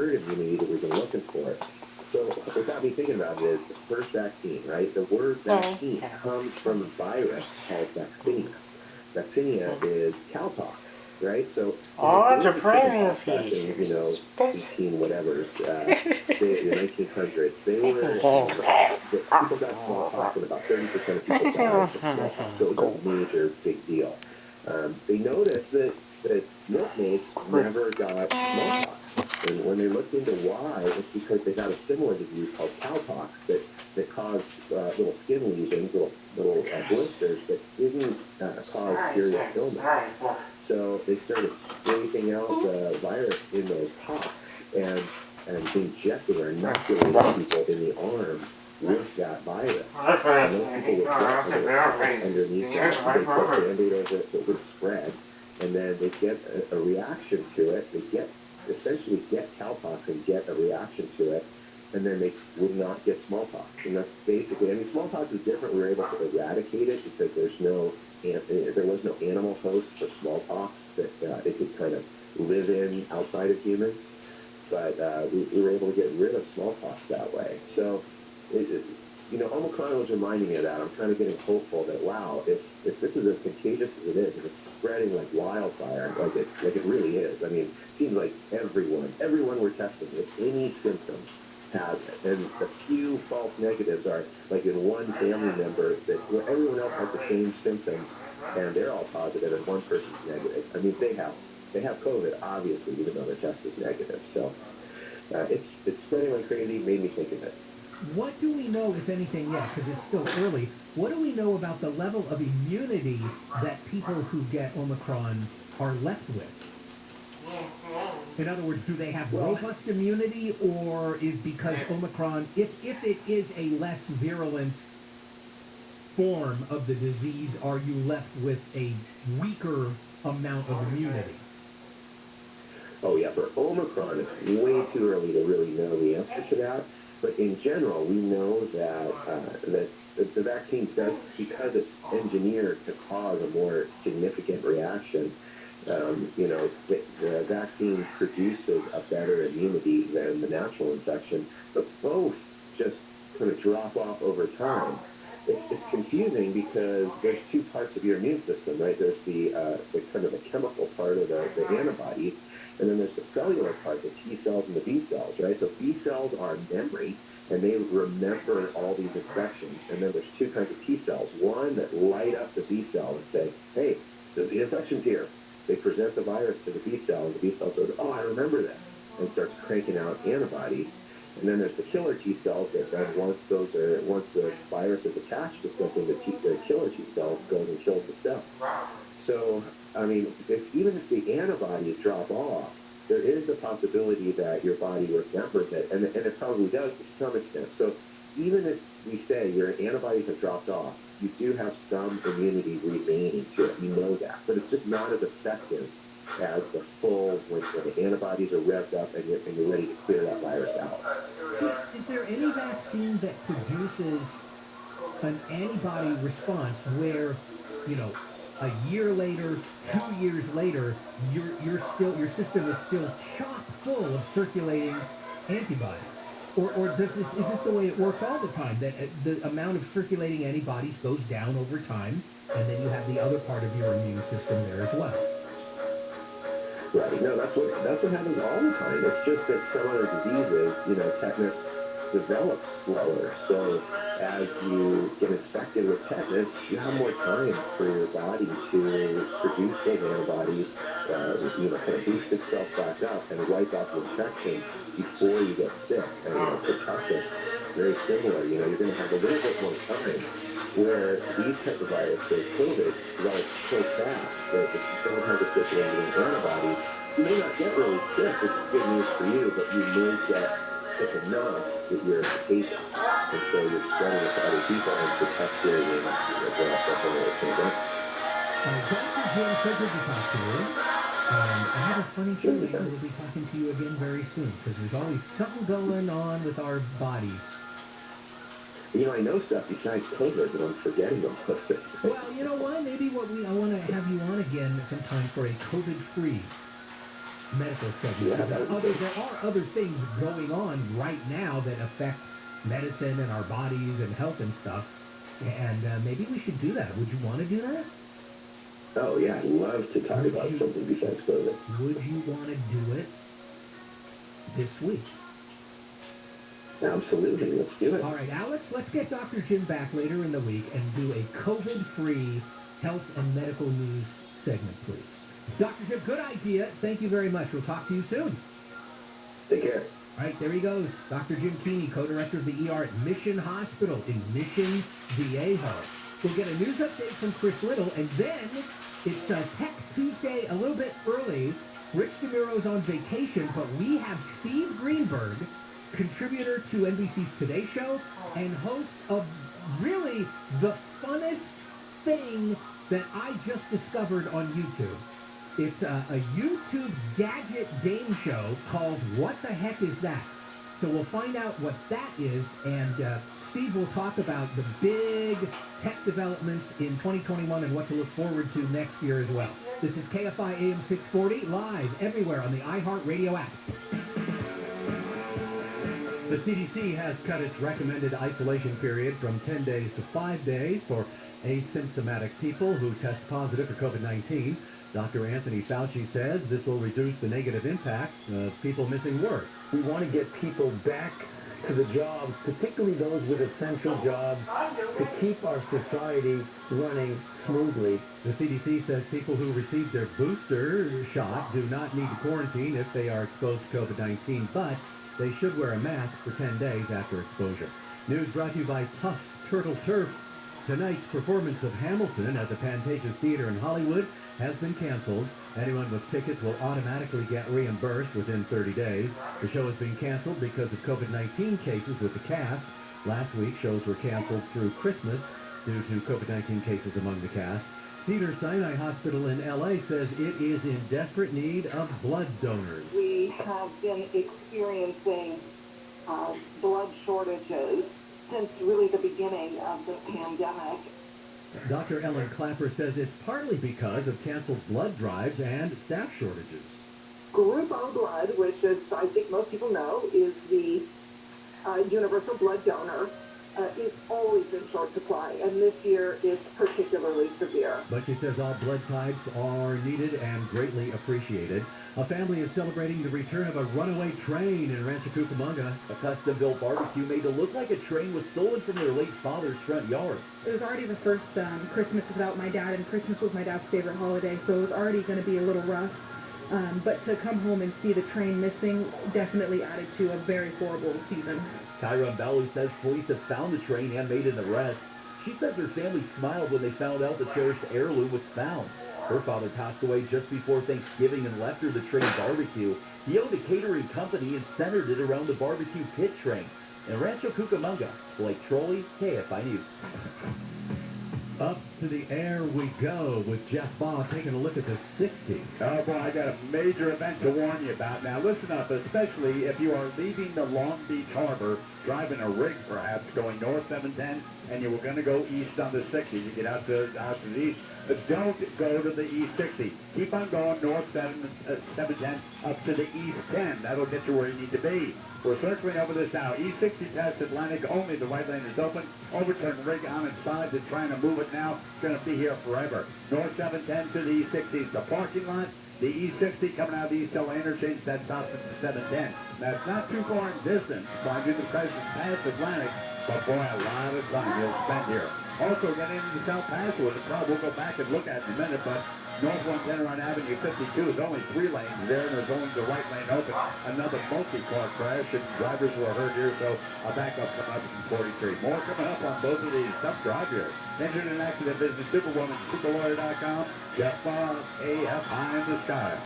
herd immunity that we've been looking for. So what got me thinking about it is the first vaccine, right? The word vaccine comes from a virus called vaccinia. Vaccinia is cowpox, right? So the premium back in, 18 whatever, the 1900s, they were, people got smallpox and about 30% of people died from smallpox. So it was a major, big deal. They noticed that milkmaids never got smallpox. And when they looked into why, it's because they got a similar disease called cowpox that caused little skin lesions, little blisters that didn't cause serious illness. So they started scraping out the virus in those pox and injecting or inoculating people in the arm with that virus. And those people would get underneath that. They put Band-Aid over it so it would spread. And then they get a reaction to it. They essentially get cowpox and get a reaction to it, and then they would not get smallpox. And that's basically, smallpox is different. We were able to eradicate it because there was no animal host for smallpox that it could kind of live in outside of humans. But we were able to get rid of smallpox that way. So, Omicron was reminding me of that. I'm kind of getting hopeful that, wow, if this is as contagious as it is, if it's spreading like wildfire, like it really is. I mean, it seems like everyone we're testing with any symptoms has it. And a few false negatives are like in one family member where everyone else has the same symptoms and they're all positive and one person's negative. I mean, they have COVID, obviously, even though their test is negative. So it's spreading like crazy. Made me think of it. What do we know, if anything, yet, because it's still early, what do we know about the level of immunity that people who get Omicron are left with? In other words, do they have robust immunity, or is because Omicron, if it is a less virulent form of the disease, are you left with a weaker amount of immunity? Oh, yeah, for Omicron, it's way too early to really know the answer to that. But in general, we know that the vaccine does, because it's engineered to cause a more significant reaction, the vaccine produces a better immunity than the natural infection, but both just kind of drop off over time. It's confusing because there's two parts of your immune system, right? There's the kind of the chemical part of the antibodies, and then there's the cellular part, the T cells and the B cells, right? So B cells are memory, and they remember all these infections. And then there's two kinds of T cells. One that light up the B cell and say, hey, the infection's here. They present the virus to the B cell, and the B cell says, oh, I remember that, and starts cranking out antibodies. And then there's the killer T cells that then once the virus is attached to something, the killer T cells goes and kills the cell. So, I mean, even if the antibodies drop off, there is the possibility that your body remembers it, and it probably does to some extent. So even if we say your antibodies have dropped off, you do have some immunity remaining to it. You know that. But it's just not as effective as the full, when the antibodies are revved up and you're ready to clear that virus out. Is there any vaccine that produces an antibody response where, a year later, 2 years later, your system is still chock full of circulating antibodies? Or is this the way it works all the time, that the amount of circulating antibodies goes down over time, and then you have the other part of your immune system there as well? Right. No, that's what happens all the time. It's just that some other diseases, tetanus develops slower. So as you get infected with tetanus, you have more time for your body to produce those antibodies, kind of boost itself back up and wipe out the infection before you get sick. And, for tetanus, very similar. You're going to have a little bit more time where these type of viruses, COVID, develop so fast that if you don't have the circulating antibodies, you may not get really sick, which is good news for you, but you may get sick enough that you're contagious. And so you're spreading it to other people and protect your immune system from the pandemic. Dr. Jim, so good to talk to you. I have a funny feeling we'll be talking to you again very soon, because there's always something going on with our bodies. I know stuff besides COVID, but I'm forgetting them. Well, you know what? Maybe I want to have you on again sometime for a COVID-free medical segment. Yeah, There are other things going on right now that affect medicine and our bodies and health and stuff. And maybe we should do that. Would you want to do that? oh yeah, I'd love to talk about something besides COVID. Would you want to do it this week? Absolutely, let's do it. All right, Alex, let's get Dr. Jim back later in the week and do a COVID-free health and medical news segment, please. Dr. Jim, good idea. Thank you very much. We'll talk to you soon. Take care. All right, there he goes. Dr. Jim Keeney, co-director of the ER at Mission Hospital in Mission Viejo. We'll get a news update from Chris Little, and then it's Tech Tuesday a little bit early. Rich DeMiro's on vacation, but we have Steve Greenberg, contributor to NBC's Today Show and host of really the funnest thing that I just discovered on YouTube. It's a YouTube Gadget game show called What the Heck Is That? So we'll find out what that is, and Steve will talk about the big tech developments in 2021 and what to look forward to next year as well. This is KFI AM 640, live everywhere on the iHeartRadio app. The CDC has cut its recommended isolation period from 10 days to 5 days for asymptomatic people who test positive for COVID-19. Dr. Anthony Fauci says this will reduce the negative impact of people missing work. We want to get people back to the jobs, particularly those with essential jobs, to keep our society running smoothly. The CDC says people who receive their booster shot do not need to quarantine if they are exposed to COVID-19, but they should wear a mask for 10 days after exposure. News brought to you by Tufts Turtle Turf. Tonight's performance of Hamilton at the Pantages Theater in Hollywood has been canceled. Anyone with tickets will automatically get reimbursed within 30 days. The show has been canceled because of COVID-19 cases with the cast. Last week, shows were canceled through Christmas due to COVID-19 cases among the cast. Cedars-Sinai Hospital in L.A. says it is in desperate need of blood donors. We have been experiencing blood shortages since really the beginning of the pandemic. Dr. Ellen Clapper says it's partly because of canceled blood drives and staff shortages. Group O blood, which is, I think most people know, is the universal blood donor, is always in short supply, and this year is particularly severe. But she says all blood types are needed and greatly appreciated. A family is celebrating the return of a runaway train in Rancho Cucamonga. A custom-built barbecue made to look like a train was stolen from their late father's front yard. It was already the first Christmas without my dad, and Christmas was my dad's favorite holiday, so it was already going to be a little rough. But to come home and see the train missing definitely added to a very horrible season. Kyra Bellu says police have found the train and made an arrest. She says her family smiled when they found out the cherished heirloom was found. Her father passed away just before Thanksgiving and left her the train barbecue. He owned a catering company and centered it around the barbecue pit train. In Rancho Cucamonga, Blake Trolley, KFI News. Up to the air we go with Jeff Baugh taking a look at the 60. Oh boy, I got a major event to warn you about. Now listen up, especially if you are leaving the Long Beach Harbor, driving a rig perhaps, going north 710, and you were going to go east on the 60. You get out to the east, but don't go to the east 60. Keep on going north 710 up to the east 10. That'll get you where you need to be. We're circling over this now. East 60 past Atlantic, only the right lane is open. Overturn rig on its side. They're trying to move it now. It's going to be here forever. North 710 to the East 60. The parking lot, the East 60 coming out of the East Hill interchange, that's off at the 710. That's not too far in distance, finding the presence past Atlantic, but boy, a lot of time you'll spend here. Also, get into the South Pass with the crowd. We'll go back and look at it in a minute, but North 110 on Avenue 52 is only 3 lanes there, and there's only the right lane open. Another multi-car crash, and drivers were hurt here, so a backup coming up from 43. More coming up on both of these. Tough drive here. Injured in accident business, Superwoman, Superlawyer.com. Jeff Baugh, AF High in the Sky.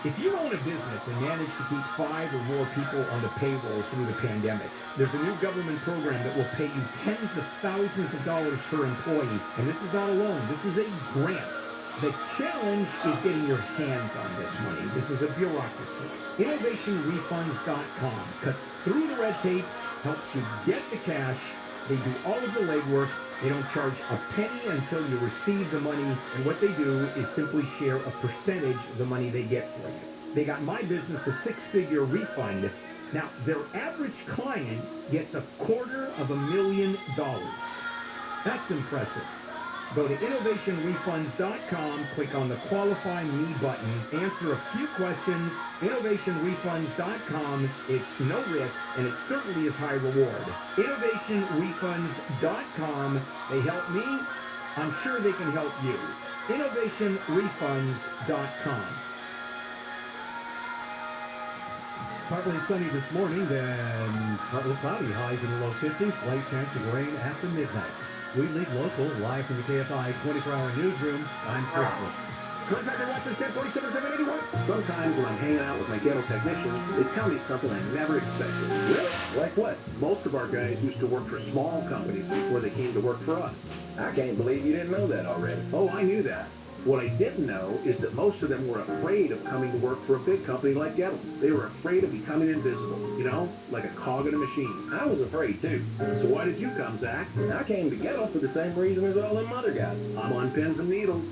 If you own a business and manage to keep 5 or more people on the payroll through the pandemic, there's a new government program that will pay you tens of thousands of dollars per employee. And this is not a loan. This is a grant. The challenge is getting your hands on this money. This is a bureaucracy. InnovationRefunds.com cuts through the red tape, helps you get the cash. They do all of the legwork. They don't charge a penny until you receive the money. And what they do is simply share a percentage of the money they get for you. They got my business a six-figure refund. Now, their average client gets $250,000. That's impressive. Go to innovationrefunds.com, click on the Qualify Me button, answer a few questions. Innovationrefunds.com. It's no risk, and it certainly is high reward. Innovationrefunds.com. They help me. I'm sure they can help you. Innovationrefunds.com. Partly sunny this morning, then partly cloudy, highs in the low 50s, slight chance of rain after midnight. We lead local, live from the KFI 24-hour newsroom. I'm Chrysler. Contractor Watson, 1047-781. Sometimes when I'm hanging out with my ghetto technicians, they tell me something I never expected. Really? Like what? Most of our guys used to work for small companies before they came to work for us. I can't believe you didn't know that already. Oh, I knew that. What I didn't know is that most of them were afraid of coming to work for a big company like Gadget. They were afraid of becoming invisible, you know, like a cog in a machine. I was afraid too. So why did you come, Zach? I came to Gadget for the same reason as all them other guys. I'm on pins and needles.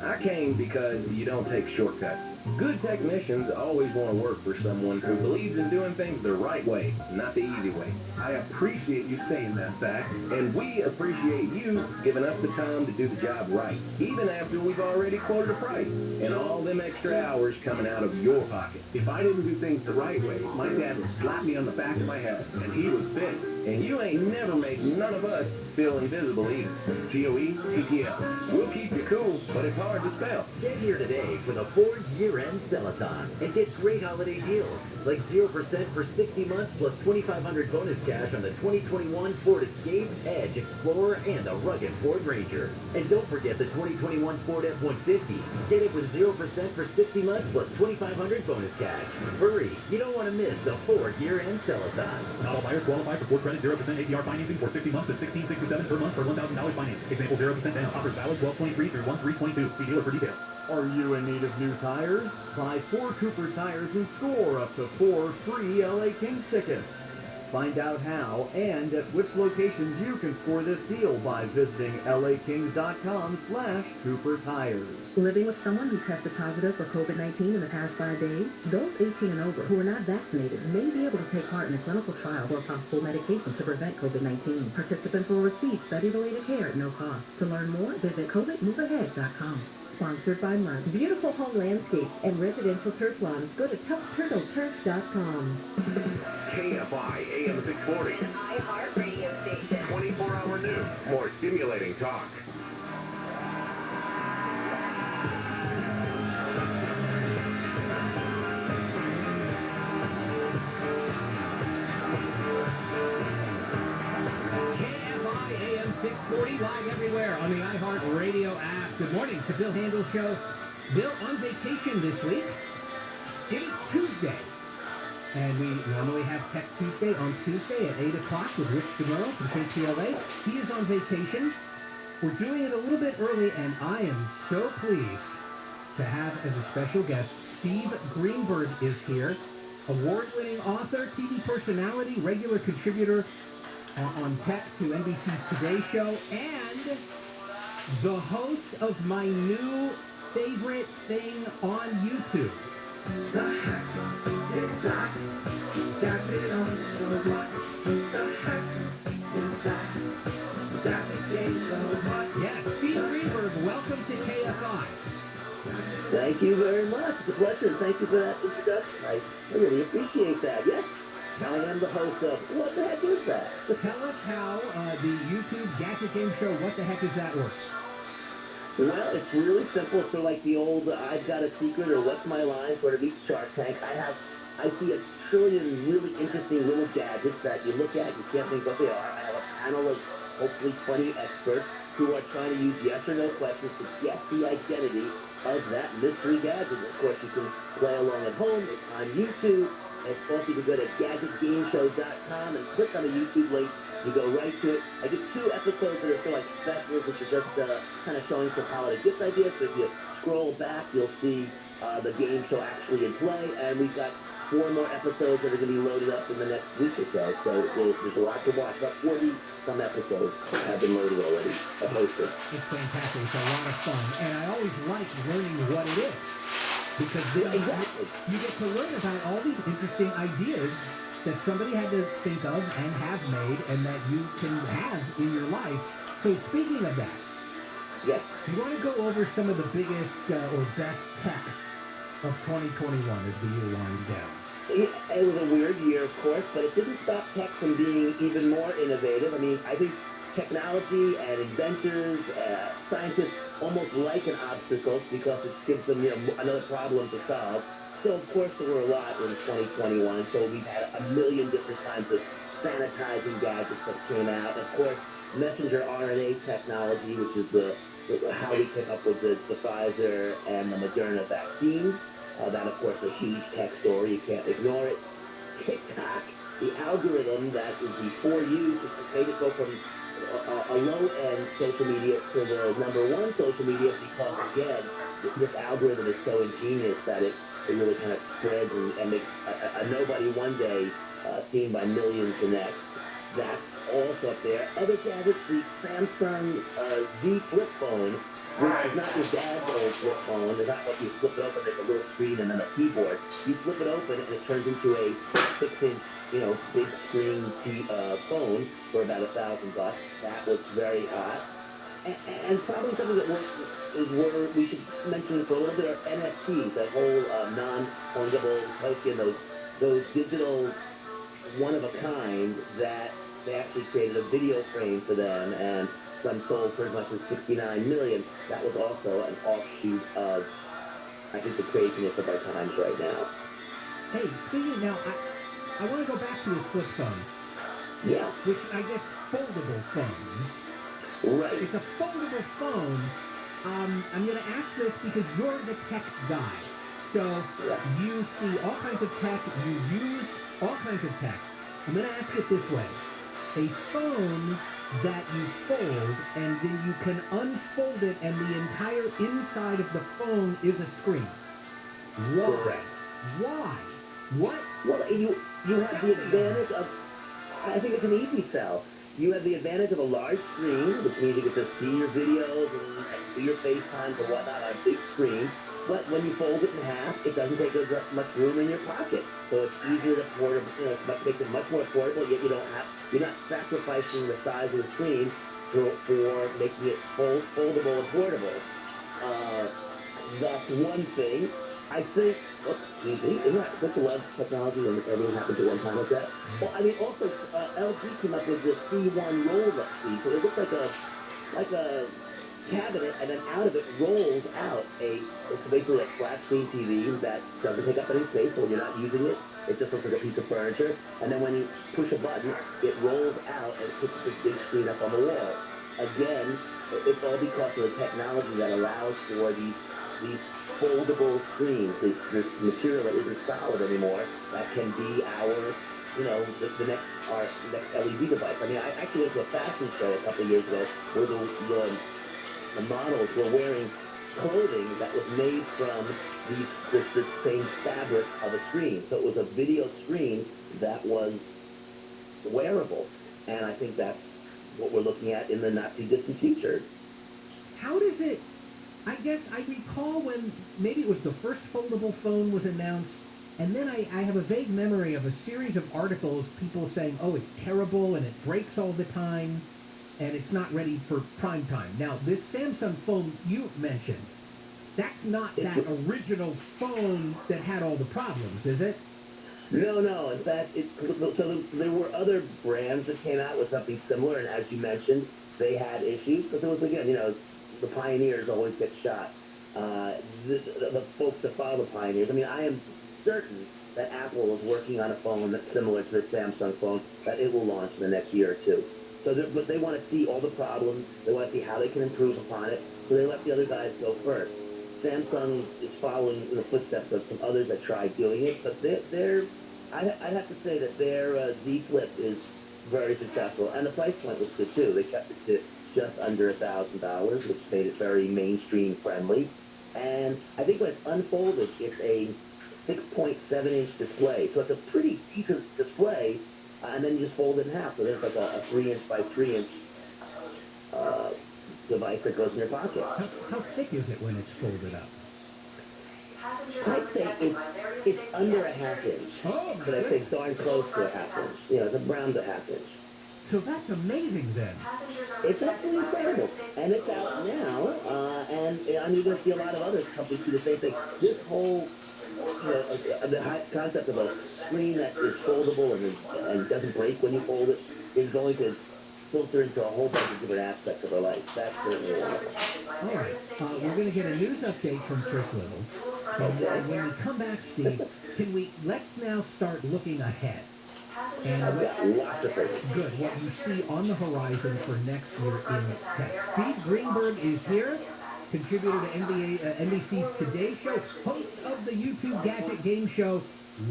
I came because you don't take shortcuts. Good technicians always want to work for someone who believes in doing things the right way, not the easy way. I appreciate you saying that, Zach. And we appreciate you giving us the time to do the job right, even after we've already quoted a price, and all them extra hours coming out of your pocket. If I didn't do things the right way, my dad would slap me on the back of my head, and he was big. And you ain't never make none of us feel invisible either. GOE-PTL. We'll keep you cool, but it's hard to spell. Get here today for the Ford year-end sell-a-thon and get great holiday deals, like 0% for 60 months plus $2,500 bonus cash on the 2021 Ford Escape, Edge, Explorer, and the rugged Ford Ranger. And don't forget the 2021 Ford F-150. Get it with 0% for 60 months plus $2,500 bonus cash. Hurry, you don't want to miss the Ford year-end sell-a-thon. Not all buyers qualify for Ford Credit 0% APR financing for 60 months to $1,667 per month for $1,000 finance. Example 0% down. Offers valid 12/23 through 1/3/22. See dealer for details. Are you in need of new tires? Buy 4 Cooper tires and score up to 4 free LA Kings tickets. Find out how and at which locations you can score this deal by visiting lakings.com/Cooper Tires. Living with someone who tested positive for COVID-19 in the past 5 days? Those 18 and over who are not vaccinated may be able to take part in a clinical trial for possible medication to prevent COVID-19. Participants will receive study-related care at no cost. To learn more, visit covidmoveahead.com. Sponsored by Merck. Beautiful home landscapes and residential turf lawns. Go to toughturtleturf.com. KFI AM 640. iHeart radio station. 24-hour news. More stimulating talk. KFI AM 640, live everywhere on the iHeart Radio app. Good morning to Bill Handel Show. Bill on vacation this week. It is Tuesday. And we normally have Tech Tuesday on Tuesday at 8 o'clock with Rich DeMuro from KCLA. He is on vacation. We're doing it a little bit early, and I am so pleased to have as a special guest, Steve Greenberg is here. Award-winning author, TV personality, regular contributor on tech to NBC's Today Show, and the host of my new favorite thing on YouTube. Yeah, Steve Greenberg, welcome to KFI. Thank you very much. It's a pleasure. Thank you for that introduction. I really appreciate that. Yes, I am the host of What the Heck Is That? Tell us how the YouTube Gadget game show, What the Heck Is That, works. Well, it's really simple. It's sort of like the old I've Got a Secret or What's My Line sort of each Shark Tank. I see a trillion really interesting little gadgets that you look at, you can't think what they are. I have a panel of hopefully 20 experts who are trying to use yes or no questions to guess the identity of that mystery gadget. Of course, you can play along at home. It's on YouTube. And also, you can go to gadgetgameshow.com and click on the YouTube link. You go right to it. I did 2 episodes that are sort of like specials, which are just kind of showing some holiday gift ideas. So if you scroll back, you'll see the game show actually in play. And we've got 4 more episodes that are going to be loaded up in the next week or so. So there's a lot to watch. About 40-some episodes have been loaded already, posted. It's fantastic. It's a lot of fun. And I always like learning what it is. Because then Exactly. you get to learn about all these interesting ideas that somebody had to think of and have made and that you can have in your life. So speaking of that, Yes. you want to go over some of the biggest or best tech of 2021 as the year winds down. It was a weird year, of course, but it didn't stop tech from being even more innovative. I mean, I think technology and inventors, scientists almost like an obstacle because it gives them, another problem to solve. So, of course, there were a lot in 2021. So we've had a million different kinds of sanitizing gadgets that came out. Of course, messenger RNA technology, which is how we came up with the Pfizer and the Moderna vaccines. That, of course, is a huge tech story. You can't ignore it. TikTok, the algorithm that is the For You, just made it go from a low-end social media to the number one social media because, again, this algorithm is so ingenious that it really kind of spreads and makes a nobody one day seen by millions the next. That's also up there. Other gadgets, the Samsung Z flip phone, which is not your dad's old flip phone. It's not what you flip it open, there's a little screen and then a keyboard. You flip it open and it turns into a 6-inch, big screen phone for about $1,000. That was very hot. And probably something that we should mention for a little bit are NFTs, that whole non-fungible token, those digital one-of-a-kind that they actually created a video frame for them, and some sold for as much as $69 million. That was also an offshoot of, I think, the craziness of our times right now. Hey, speaking now, I want to go back to the flip phone. Yeah. Which I guess foldable phone. Right. It's a foldable phone. I'm going to ask this because you're the tech guy. So you see all kinds of tech, you use all kinds of tech. I'm going to ask it this way. A phone that you fold and then you can unfold it and the entire inside of the phone is a screen. Why? Correct. Why? What? Well, you have the advantage of, I think it's an easy sell. You have the advantage of a large screen, which means you get to see your videos and do your FaceTimes and whatnot on a big screen. But when you fold it in half, it doesn't take as much room in your pocket. So it's easier to portable, it makes it much more portable, yet you're not sacrificing the size of the screen for making it foldable and portable. That's one thing. I think, isn't that such a lot of technology and everything happens at one time like that? Well, I mean, also, LG came up with this C1 roll-up speed, so it looks like a cabinet, and then out of it rolls out it's basically a flat screen TV that doesn't take up any space, so when you're not using it, it just looks like a piece of furniture. And then when you push a button, it rolls out and puts this big screen up on the wall. Again, it's all because of the technology that allows for these foldable screens, this material that isn't solid anymore, that can be our next LED device. I mean, I actually went to a fashion show a couple of years ago where the models were wearing clothing that was made from the same fabric of a screen. So it was a video screen that was wearable. And I think that's what we're looking at in the not-too-distant future. How does it... I guess I recall when maybe it was the first foldable phone was announced, and then I have a vague memory of a series of articles, people saying, oh, it's terrible, and it breaks all the time, and it's not ready for prime time. Now, this Samsung phone you mentioned, that's not that original phone that had all the problems, is it? No. In fact, so there were other brands that came out with something similar, and as you mentioned, they had issues, but there was, again, the pioneers always get shot. The folks that follow the pioneers, I mean, I am certain that Apple is working on a phone that's similar to the Samsung phone that it will launch in the next year or two. But they want to see all the problems. They want to see how they can improve upon it. So they let the other guys go first. Samsung is following in the footsteps of some others that tried doing it, but I'd have to say that their Z Flip is very successful, and the price point was good too. They kept it to just under $1,000, which made it very mainstream friendly. And I think when it's unfolded, it's a 6.7-inch display. So it's a pretty decent display, and then you just fold it in half. So there's like a 3-inch by 3-inch device that goes in your pocket. How thick is it when it's folded up? I'd say it's under a half inch. Oh, But I think darn close to a half inch. You know, it's around a half inch. so that's amazing then. It's absolutely incredible. And it's out now, and I'm going to see a lot of other companies do the same thing. This whole, the concept of a screen that is foldable and doesn't break when you fold it is going to filter into a whole bunch of different aspects of our life. That's certainly one of them. All right, we're going to get a news update from Chris Little. And when we come back, Steve, let's now start looking ahead. And I've got lots of things. good, what you see on the horizon for next year in tech. Steve Greenberg is here, contributor to NBC's Today Show, host of the YouTube Gadget game show.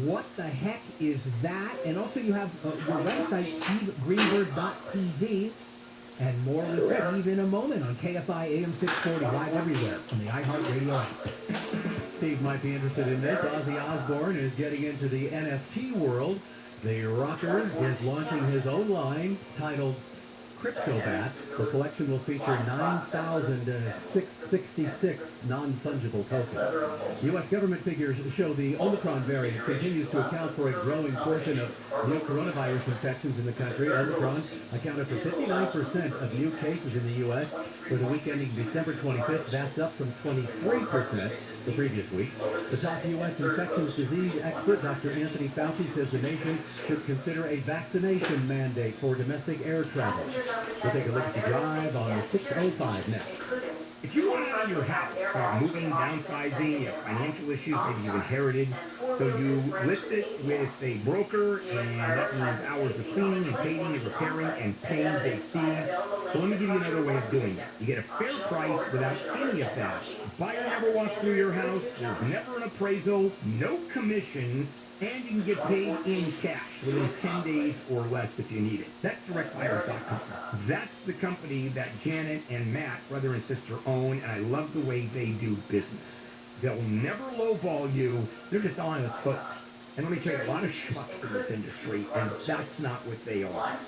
What the heck is that? And also you have your website, stevegreenberg.tv, and more with Steve in a moment on KFI Am 640, live everywhere on the iHeartRadio app. Steve might be interested in this. Ozzy Osbourne is getting into the NFT world. The rocker is launching his own line titled Cryptobat. The collection will feature 9,666 non-fungible tokens. U.S. government figures show the Omicron variant continues to account for a growing portion of new coronavirus infections in the country. Omicron accounted for 59% of new cases in the U.S. for the week ending December 25th. That's up from 23% the previous week. The top U.S. infectious disease expert, Dr. Anthony Fauci, says the nation should consider a vaccination mandate for domestic air travel. We'll take a look at the drive on 605 next. If you want out of your house, moving, downsizing, you have financial issues, maybe you inherited, so you list it with a broker, and that means hours of cleaning and painting and repairing and paying big fees. So let me give you another way of doing it. You get a fair price without any of that. Buyer never walks through your house, there's never an appraisal, no commission, and you can get paid in cash within 10 days or less if you need it. That's directbuyers.com. That's the company that Janet and Matt, brother and sister, own, and I love the way they do business. They'll never lowball you. They're just honest folks. And let me tell you, a lot of schmucks in this industry, and that's not what they are.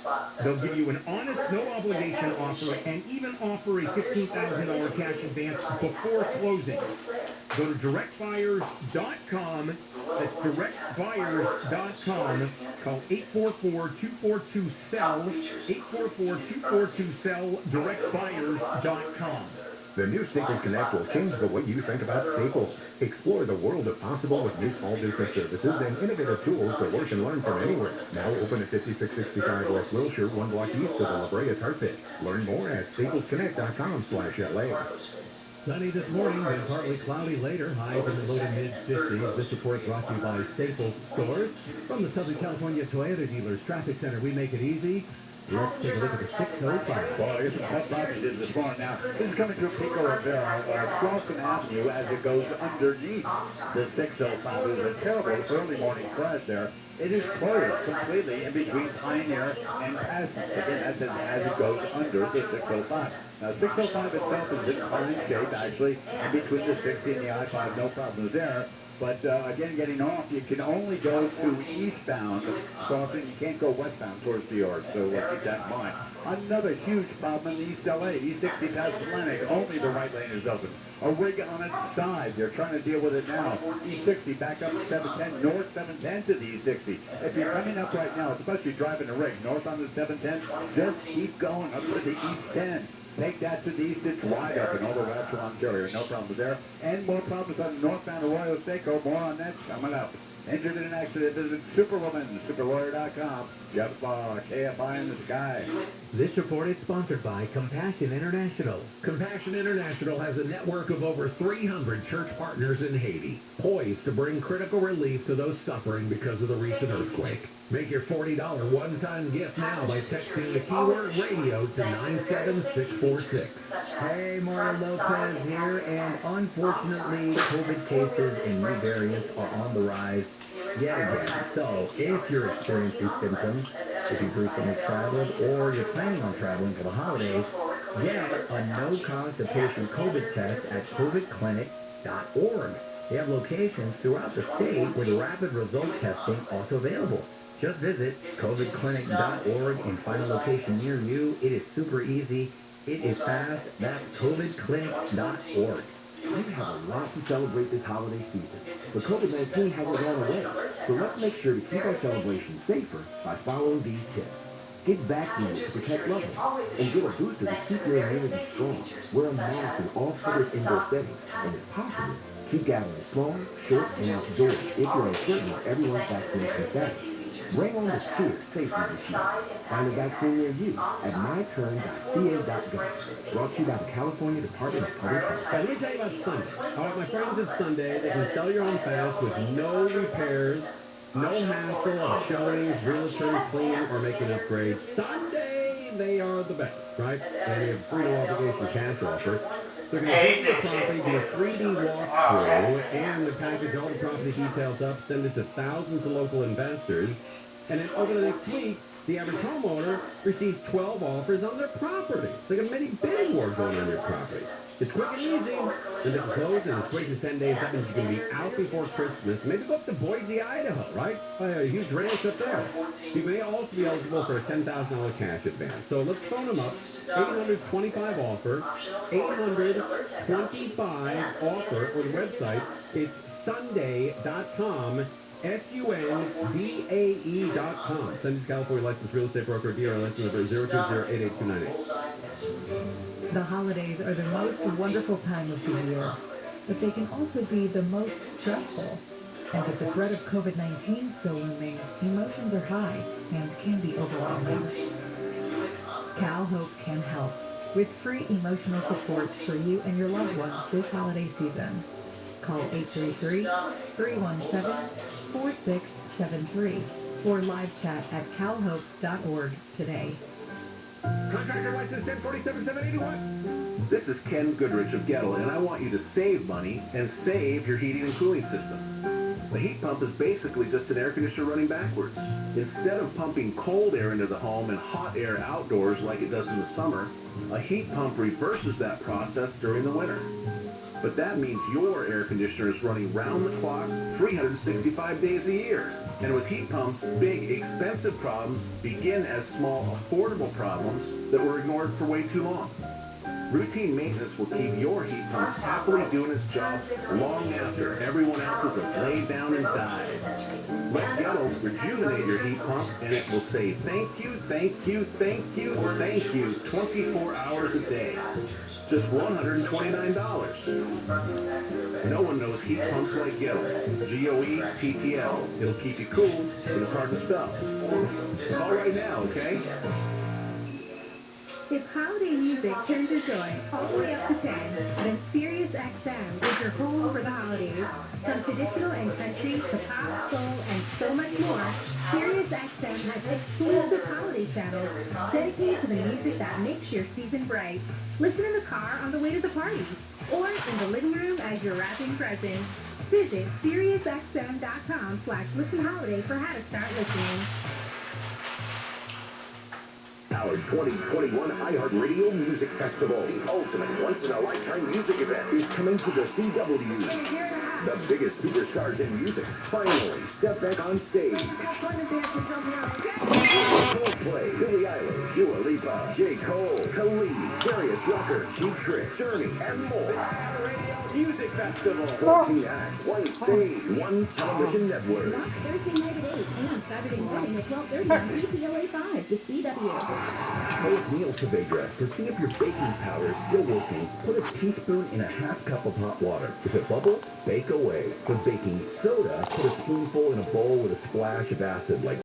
They'll give you an honest, no-obligation offer, and even offer a $15,000 cash advance before closing. Go to directbuyers.com. That's directbuyers.com. Call 844-242-SELL. 844-242-SELL. Directbuyers.com. The new Staples Connect will change the way you think about Staples. Explore the world of possible with new small business services and innovative tools to work and learn from anywhere. Now open at 5665 West Wilshire, 1 block east of the La Brea Tar Pit. Learn more at staplesconnect.com/LA. Sunny this morning, then partly cloudy later. Highs in the low to mid-50s. This report brought to you by Staples Stores. From the Southern California Toyota Dealers Traffic Center, we make it easy. Let's take a look at the 605. Well, I guess that's what we did this morning. Now, this is coming through Pico Rivera, Croston Avenue as it goes underneath the 605. There's a terrible early morning crash there. It is closed completely in between Pioneer and Passage. Again, that says as it goes under the 605. Now, 605 itself is in fine shape, actually, in between the 60 and the I-5, no problems there. But again, getting off, you can only go to eastbound crossing. You can't go westbound towards the yard, so keep that in mind. Another huge problem in East LA, E60 past Atlantic, only the right lane is open. A rig on its side, they're trying to deal with it now. E60 back up to 710, north 710 to the E60. If you're coming up right now, especially driving a rig north on the 710, just keep going up to the East 10. Take that to the east, it's wide open all the way up to Ontario, no problems there. And more problems on northbound Arroyo Seco, more on that coming up. Injured in an accident, visit Superwoman, superlawyer.com. Jeff KFI in the sky. This report is sponsored by Compassion International. Compassion International has a network of over 300 church partners in Haiti, poised to bring critical relief to those suffering because of the recent earthquake. Make your $40 one-time gift now by texting the keyword radio to 97646. Hey, Mario Lopez here, and unfortunately, COVID cases and new variants are on the rise yet again. So, if you're experiencing symptoms, if you've recently traveled, or you're planning on traveling for the holidays, get a no-constipation COVID test at covidclinic.org. They have locations throughout the state with rapid result testing also available. Just visit covidclinic.org and find a location near you. It is super easy. It is fast. That's covidclinic.org. We have a lot to celebrate this holiday season, but COVID-19 hasn't gone away, so let's make sure to keep our celebration safer by following these tips. Get vaccinated to protect loved ones, and get a booster to keep your immunity strong. Wear a mask in all public indoor settings, and if possible, keep gatherings small, short, and outdoors if you're uncertain of everyone's vaccination status. Bring on the cheer safely this year. Find a vaccine near you at myturn.ca.gov. Brought to you by the California Department of Public Health. Let me tell you about Sunday. All right, my friends, it's Sunday. They can sell your own fast with no repairs, no hassle of showing, realtors, cleaning, or making upgrades. Sunday, they are the best, right? And they have free no obligation cash offer. They're going to take the property, do a 3D walkthrough, and package all the property details up, send it to thousands of local investors. And then over the next week, the average homeowner receives 12 offers on their property. It's like a mini bidding war going on your property. It's quick and easy, and they can close in as quick as 10 days. That means you can be out before Christmas. Maybe go up to Boise, Idaho, right? A huge ranch up there. You may also be eligible for a $10,000 cash advance. So let's phone them up. 825 offer, 825 offer, or the website. It's sunday.com. SUNDAE.com. Send to California licensed real estate broker, DRLS number 0208828. The holidays are the most wonderful time of the year, but they can also be the most stressful. And with the threat of COVID-19 still looming, emotions are high and can be overwhelming. Cal Hope can help with free emotional support for you and your loved ones this holiday season. Call 833-317-4673 or live chat at calhope.org today. Contractor license 1047781. This is Ken Goodrich of Gettle, and I want you to save money and save your heating and cooling system. The heat pump is basically just an air conditioner running backwards. Instead of pumping cold air into the home and hot air outdoors like it does in the summer, a heat pump reverses that process during the winter. But that means your air conditioner is running round the clock 365 days a year. And with heat pumps, big, expensive problems begin as small, affordable problems that were ignored for way too long. Routine maintenance will keep your heat pump happily doing its job long after everyone else's has laid down and died. Let Gettle rejuvenate your heat pump, and it will say thank you, thank you, thank you, thank you 24 hours a day. Just $129. No one knows heat pumps like Gettle. GOETTL. It'll keep you cool, but it's hard to spell. Call right now, okay? If holiday music turns your joy all the way up to 10, then Sirius XM is your home for the holidays. From traditional and country to pop, soul, and so much more, Sirius XM has exclusive holiday channels dedicated to the music that makes your season bright. Listen in the car on the way to the party, or in the living room as you're wrapping presents. Visit SiriusXM.com/listenholiday for how to start listening. Our 2021 iHeartRadio Music Festival, the ultimate once-in-a-lifetime music event, is coming to the CW. The biggest superstars in music finally step back on stage. Coldplay, Billie Eilish, Dua Lipa, J. Cole, Khalid, Darius Rucker, Cheap Trick, Journey, and more. Music Festival. 14 acts, one stage, one television network. Watch Thursday night at 8 and Saturday morning at 12:30 on UCLA 5, the CW. Hey, it's Neil Cavegra. To see if your baking powder is still working, put a teaspoon in a half cup of hot water. If it bubbles, bake away. For baking soda, put a spoonful in a bowl with a splash of acid like